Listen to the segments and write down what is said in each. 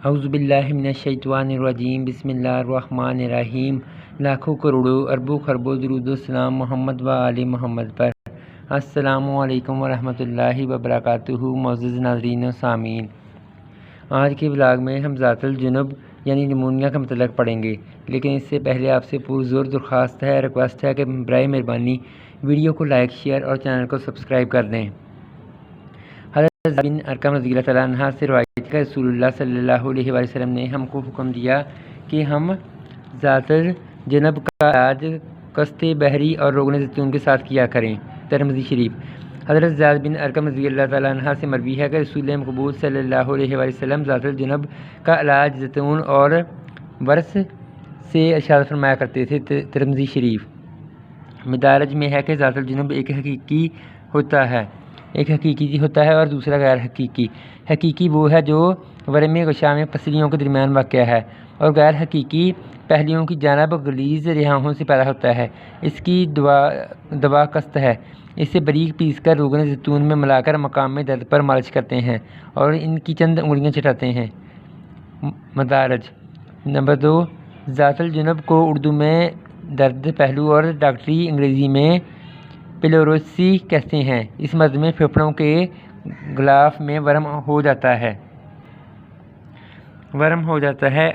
اعوذ باللہ من الشیطان الرجیم، بسم اللہ الرحمن الرحیم۔ لاکھوں کروڑوں اربوں خربوں درود و سلام محمد و آل محمد پر۔ السلام علیکم ورحمۃ اللہ وبرکاتہ۔ معزز ناظرین و سامعین، آج کے ولاگ میں ہم ذات الجنب یعنی نمونیا کا متعلق پڑھیں گے، لیکن اس سے پہلے آپ سے پرزور درخواست ہے، ریکویسٹ ہے کہ برائے مہربانی ویڈیو کو لائک، شیئر اور چینل کو سبسکرائب کر دیں۔ حضرت زید بن ارقم رضی اللہ تعالیٰ عنہ سے روایت ہے کہ رسول اللہ صلی اللہ علیہ وآلہ وسلم نے ہم کو حکم دیا کہ ہم ذات الجنب کا علاج قسط بحری اور روغن زیتون کے ساتھ کیا کریں۔ ترمذی شریف۔ حضرت زید بن ارقم رضی اللہ تعالیٰ عنہ سے مروی ہے کہ رسول مقبول صلی اللہ علیہ وآلہ وسلم ذات الجنب کا علاج زیتون اور ورس سے ارشاد فرمایا کرتے تھے۔ ترمذی شریف۔ مدارج میں ہے کہ ذات الجنب ایک حقیقی ہوتا ہے اور دوسرا غیر حقیقی۔ حقیقی وہ ہے جو ورم غشام پسلیوں کے درمیان واقع ہے، اور غیر حقیقی پہلیوں کی جانب غلیظ رہاؤں سے پیدا ہوتا ہے۔ اس کی دوا قسط ہے۔ اسے باریک پیس کر روغن زیتون میں ملا کر مقام میں درد پر مالش کرتے ہیں اور ان کی چند انگلیاں چٹاتے ہیں۔ مدارج۔ نمبر 2، ذات الجنب کو اردو میں درد پہلو اور ڈاکٹری انگریزی میں پیلوروسی کہتے ہیں۔ اس مرض میں پھیپھڑوں کے غلاف میں ورم ہو جاتا ہے۔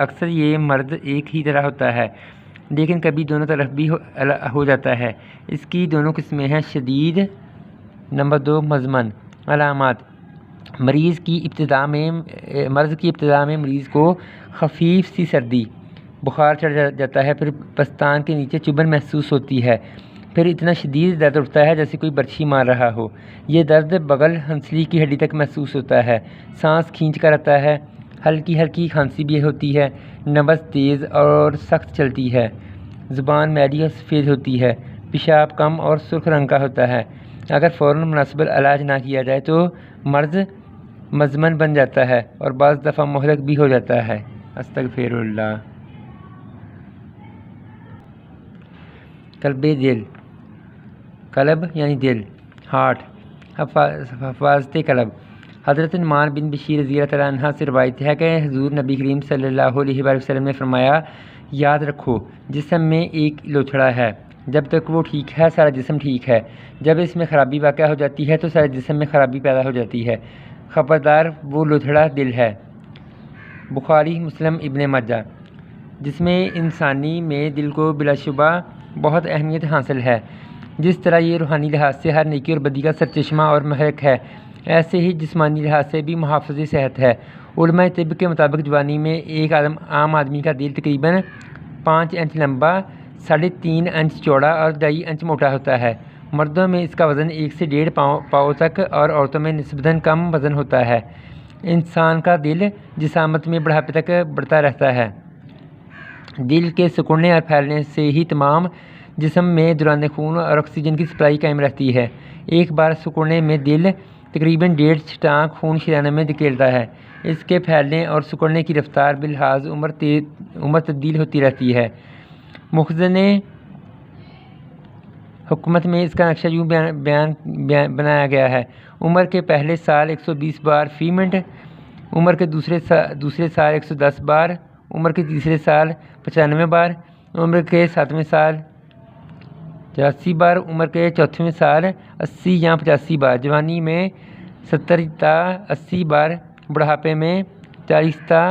اکثر یہ مرض ایک ہی طرح ہوتا ہے، لیکن کبھی دونوں طرف بھی ہو جاتا ہے۔ اس کی دونوں قسمیں ہیں، شدید۔ نمبر 2، مزمن۔ علامات۔ مرض کی ابتدا میں مریض کو خفیف سی سردی، بخار چڑھ جاتا ہے، پھر پستان کے نیچے چبھن محسوس ہوتی ہے، پھر اتنا شدید درد اٹھتا ہے جیسے کوئی برچھی مار رہا ہو۔ یہ درد بغل ہنسلی کی ہڈی تک محسوس ہوتا ہے۔ سانس کھینچ کر آتا ہے۔ ہلکی کھانسی بھی ہوتی ہے۔ نبض تیز اور سخت چلتی ہے۔ زبان میلی اور سفید ہوتی ہے۔ پیشاب کم اور سرخ رنگ کا ہوتا ہے۔ اگر فوراً مناسب علاج نہ کیا جائے تو مرض مزمن بن جاتا ہے اور بعض دفعہ مہلک بھی ہو جاتا ہے۔ استغفر اللہ۔ قلب یعنی دل، ہارٹ، حفاظت قلب۔ حضرت نعمان بن بشیر رضی اللہ تعالیٰ عنہ سے روایت ہے کہ حضور نبی کریم صلی اللہ علیہ وآلہ وسلم نے فرمایا، یاد رکھو جسم میں ایک لوتھڑا ہے، جب تک وہ ٹھیک ہے سارا جسم ٹھیک ہے، جب اس میں خرابی واقع ہو جاتی ہے تو سارے جسم میں خرابی پیدا ہو جاتی ہے۔ خبردار وہ لوتھڑا دل ہے۔ بخاری، مسلم، ابن ماجہ۔ جسم انسانی میں دل کو بلا شبہ بہت اہمیت حاصل ہے۔ جس طرح یہ روحانی لحاظ سے ہر نیکی اور بدی کا سرچشمہ اور محرک ہے، ایسے ہی جسمانی لحاظ سے بھی محافظ صحت ہے۔ علماء طب کے مطابق جوانی میں ایک عام آدمی کا دل تقریباً 5 انچ لمبا، 3.5 انچ چوڑا اور 2.5 انچ موٹا ہوتا ہے۔ مردوں میں اس کا وزن 1 سے 1.5 پاؤں تک اور عورتوں میں نسبتاً کم وزن ہوتا ہے۔ انسان کا دل جسامت میں بڑھاپے تک بڑھتا رہتا ہے۔ دل کے سکڑنے اور پھیلنے سے ہی تمام جسم میں دوران خون اور آکسیجن کی سپلائی قائم رہتی ہے۔ ایک بار سکڑنے میں دل تقریباً 1.5 چھٹانک خون شریانوں میں دھکیلتا ہے۔ اس کے پھیلنے اور سکڑنے کی رفتار بلحاظ عمر تبدیل ہوتی رہتی ہے۔ مخزن حکمت میں اس کا نقشہ یوں بنایا گیا ہے: عمر کے پہلے سال 120 بار فی منٹ، عمر کے دوسرے سال 110 بار، عمر کے تیسرے سال 95 بار، عمر کے 7ویں سال 84 بار، عمر کے 4ویں سال 80 یا 85 بار، جوانی میں 70 تا 80 بار، بڑھاپے میں 40 تا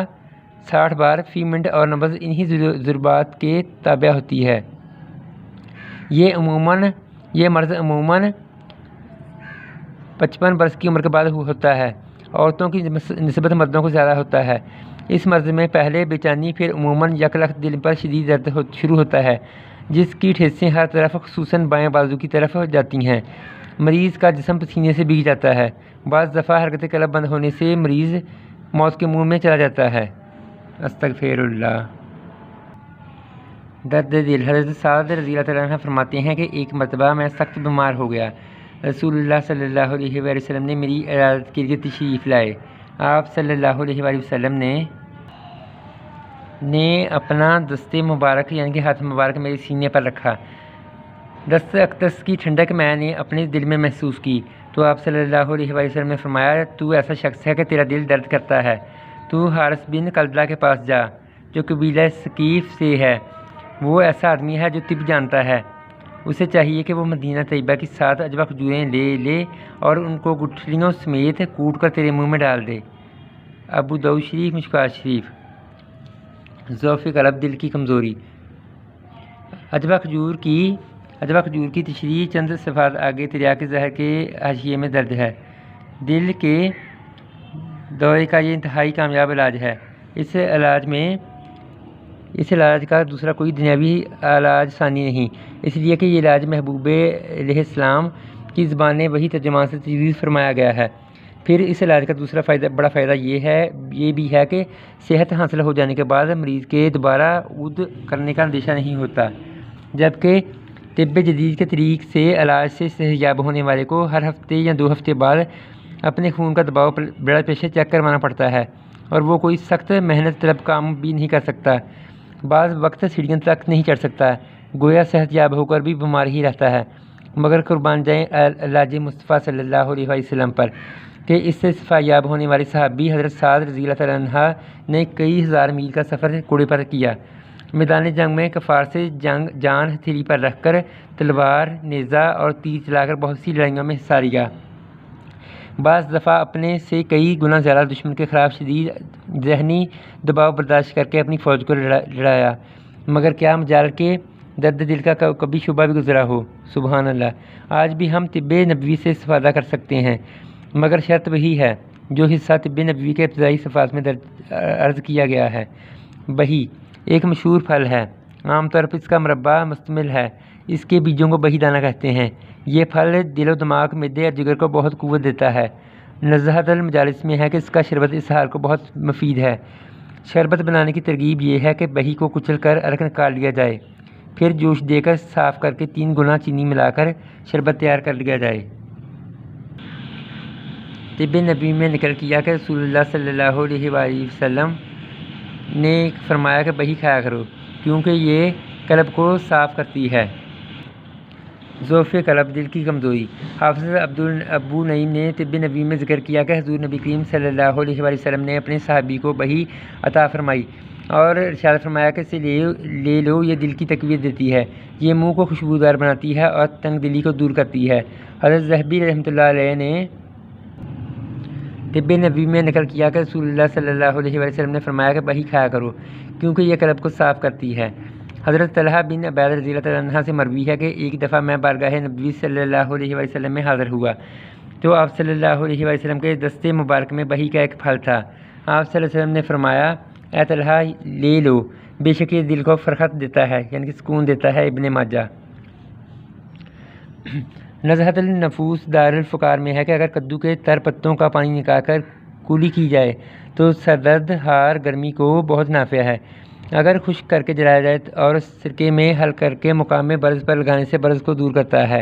60 بار فی منٹ، اور نبض انہی ضربات کے تابع ہوتی ہے۔ یہ مرض عموماً 55 برس کی عمر کے بعد ہوتا ہے۔ عورتوں کی نسبت مردوں کو زیادہ ہوتا ہے۔ اس مرض میں پہلے بے چینی، پھر عموماً یک لخت دل پر شدید درد شروع ہوتا ہے، جس کی ٹھیسیں ہر طرف خصوصاً بائیں بازو کی طرف جاتی ہیں۔ مریض کا جسم پسینے سے بھیگ جاتا ہے۔ بعض دفعہ حرکت قلب بند ہونے سے مریض موت کے منہ میں چلا جاتا ہے۔ استغفر اللہ۔ درد دل۔ حضرت سعد رضی اللہ تعالیٰ عنہ فرماتے ہیں کہ ایک مرتبہ میں سخت بیمار ہو گیا۔ رسول اللہ صلی اللہ علیہ وآلہ وسلم نے میری عیادت کے لیے تشریف لائے۔ آپ صلی اللہ علیہ وآلہ وسلم نے اپنا دست مبارک یعنی کہ ہاتھ مبارک میرے سینے پر رکھا۔ دست اقدس کی ٹھنڈک میں نے اپنے دل میں محسوس کی تو آپ صلی اللہ علیہ وسلم نے فرمایا، تو ایسا شخص ہے کہ تیرا دل درد کرتا ہے۔ تو حارث بن کلدہ کے پاس جا جو قبیلہ ثقیف سے ہے، وہ ایسا آدمی ہے جو طب جانتا ہے، اسے چاہیے کہ وہ مدینہ طیبہ کی 7 عجبہ کھجوریں لے اور ان کو گٹھلیوں سمیت کوٹ کر تیرے منہ میں ڈال دے۔ ابو داؤد شریف، مشکوٰۃ شریف۔ ضعف قلب، دل کی کمزوری۔ عجبہ کھجور کی تشریح چند صفحات آگے تریاق زہر کے حاشیے میں درج ہے۔ دل کے دورے کا یہ انتہائی کامیاب علاج ہے۔ اس علاج کا دوسرا کوئی دنیاوی علاج ثانی نہیں، اس لیے کہ یہ علاج محبوب علیہ السلام کی زبان وحی ترجمان سے تجویز فرمایا گیا ہے۔ پھر اس علاج کا دوسرا بڑا فائدہ یہ بھی ہے کہ صحت حاصل ہو جانے کے بعد مریض کے دوبارہ عود کرنے کا اندیشہ نہیں ہوتا، جبکہ طب جدید کے طریق سے علاج سے صحتیاب ہونے والے کو ہر ہفتے یا 2 ہفتے بعد اپنے خون کا دباؤ بلڈ پریشر چیک کروانا پڑتا ہے، اور وہ کوئی سخت محنت طلب کام بھی نہیں کر سکتا، بعض وقت سیڑھیاں تک نہیں چڑھ سکتا، گویا صحت یاب ہو کر بھی بیمار ہی رہتا ہے۔ مگر قربان جائیں علاج مصطفیٰ صلی اللہ علیہ وسلم پر کہ اس سے شفا یاب ہونے والی صحابی حضرت سعد رضی اللہ تعالیٰ عنہ نے کئی ہزار میل کا سفر کوڑے پر کیا، میدان جنگ میں کفار سے جان ہتھیلی پر رکھ کر تلوار، نیزہ اور تیر چلا کر بہت سی لڑائیوں میں حصہ لیا، بعض دفعہ اپنے سے کئی گنا زیادہ دشمن کے خلاف شدید ذہنی دباؤ برداشت کر کے اپنی فوج کو لڑایا، مگر کیا مجال کہ درد دل کا کبھی شبہ بھی گزرا ہو۔ سبحان اللہ۔ آج بھی ہم طب نبوی سے استفادہ کر سکتے ہیں، مگر شرط وہی ہے جو حصہ طب نبوی کے ابتدائی صفحات میں عرض کیا گیا ہے۔ بہی ایک مشہور پھل ہے، عام طور پر اس کا مربع مشتمل ہے، اس کے بیجوں کو بہی دانہ کہتے ہیں۔ یہ پھل دل و دماغ، معدے اور جگر کو بہت قوت دیتا ہے۔ نزہۃ المجالس میں ہے کہ اس کا شربت اسہال کو بہت مفید ہے۔ شربت بنانے کی ترکیب یہ ہے کہ بہی کو کچل کر عرق نکال لیا جائے، پھر جوش دے کر صاف کر کے 3 گنا چینی ملا کر شربت تیار کر لیا جائے۔ طب نبوی میں نقل کیا کہ رسول اللہ صلی اللہ علیہ وآلہ وسلم نے فرمایا کہ بہی کھایا کرو کیونکہ یہ قلب کو صاف کرتی ہے۔ ضعف قلب، دل کی کمزوری۔ حافظ ابو نعیم نے طب نبوی میں ذکر کیا کہ حضور نبی کریم صلی اللہ علیہ وآلہ وسلم نے اپنے صحابی کو بہی عطا فرمائی اور ارشاد فرمایا کہ اسے لے لو، یہ دل کی تقویت دیتی ہے، یہ منہ کو خوشبودار بناتی ہے اور تنگ دلی کو دور کرتی ہے۔ حضرت ذہبی رحمۃ اللہ علیہ نے طب نبوی میں نقل کیا کہ رسول اللہ صلی اللہ علیہ وآلہ وسلم نے فرمایا کہ بہی کھایا کرو کیونکہ یہ قلب کو صاف کرتی ہے۔ حضرت طلحہ بن عبید رضی اللہ تعالیٰ عنہ سے مروی ہے کہ ایک دفعہ میں بارگاہ نبوی صلی اللہ علیہ وآلہ وسلم میں حاضر ہوا تو آپ صلی اللہ علیہ وآلہ وسلم کے دستے مبارک میں بہی کا ایک پھل تھا۔ آپ صلی اللہ علیہ وسلم نے فرمایا، اے طلحہ لے لو، بے شک یہ دل کو فرحت دیتا ہے، یعنی کہ سکون دیتا ہے۔ ابن ماجہ۔ نزہۃ النفوس دار الفقار میں ہے کہ اگر کدو کے تر پتوں کا پانی نکال کر کولی کی جائے تو سردرد، ہار، گرمی کو بہت نافع ہے۔ اگر خشک کر کے جلایا جائے اور سرکے میں حل کر کے مقام میں برض پر لگانے سے برض کو دور کرتا ہے۔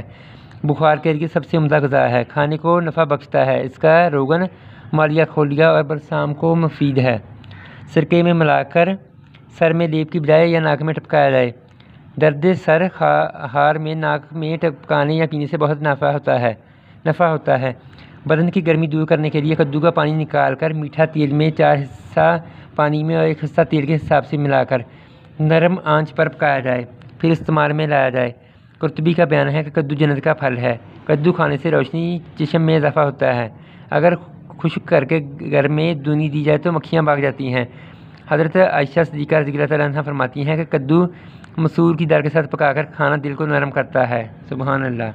بخار کے لیے سب سے عمدہ غذا ہے، کھانے کو نفع بخشتا ہے، اس کا روغن مالیہ کھولیا اور برسام کو مفید ہے۔ سرکے میں ملا کر سر میں لیپ کی بجائے یا ناک میں ٹپکایا جائے۔ درد سر، ہار میں ناک میں ٹپکانے یا پینے سے بہت نفع ہوتا ہے۔ بدن کی گرمی دور کرنے کے لیے کدو کا پانی نکال کر میٹھا تیل میں 4 حصہ پانی میں اور 1 حصہ تیل کے حساب سے ملا کر نرم آنچ پر پکایا جائے، پھر استعمال میں لایا جائے۔ قرطبی کا بیان ہے کہ کدو جنت کا پھل ہے، کدو کھانے سے روشنی چشم میں اضافہ ہوتا ہے، اگر خشک کر کے گھر میں دونی دی جائے تو مکھیاں بھاگ جاتی ہیں۔ حضرت عائشہ صدیقہ رضی اللہ تعالیٰ عنہ فرماتی ہیں کہ کدو مسور کی دال کے ساتھ پکا کر کھانا دل کو نرم کرتا ہے۔ سبحان اللہ۔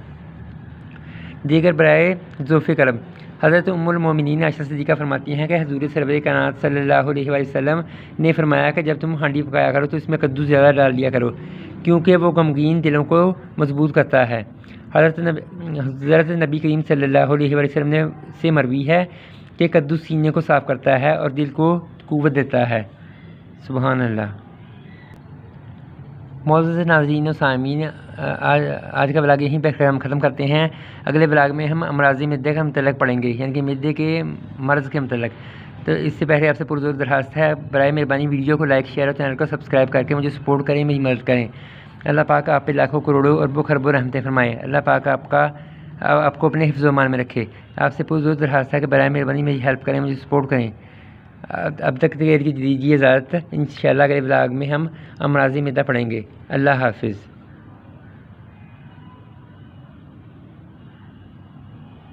دیگر برائے ضعف قلب۔ حضرت ام المومنین عائشہ صدیقہ فرماتی ہیں کہ حضور سرور کائنات صلی اللہ علیہ وآلہ وسلم نے فرمایا کہ جب تم ہانڈی پکایا کرو تو اس میں کدو زیادہ ڈال لیا کرو کیونکہ وہ غمگین دلوں کو مضبوط کرتا ہے۔ حضرت نبی کریم صلی اللہ علیہ وآلہ وسلم نے سے مروی ہے کہ کدو سینے کو صاف کرتا ہے اور دل کو قوت دیتا ہے۔ سبحان اللہ۔ معزز ناظرین و سامعین، آج کا بلاگ یہیں پہ ہم ختم کرتے ہیں۔ اگلے بلاگ میں ہم امراض معدے کے متعلق پڑھیں گے، یعنی کہ معدے کے مرض کے متعلق۔ تو اس سے پہلے آپ سے پرزور درخواست ہے، برائے مہربانی ویڈیو کو لائک، شیئر اور چینل کو سبسکرائب کر کے مجھے سپورٹ کریں، میری مدد کریں۔ اللہ پاک آپ پہ لاکھوں کروڑوں اربوں خربوں رحمتیں فرمائے۔ اللہ پاک آپ کو اپنے حفظ و امان میں رکھے۔ آپ سے پرزور درخواست ہے کہ برائے مہربانی میری ہیلپ کریں، مجھے سپورٹ کریں۔ اب تک دیجیے اجازت، انشاءاللہ اگلے ولاگ میں ہم امراض معدہ پڑھیں گے۔ اللہ حافظ۔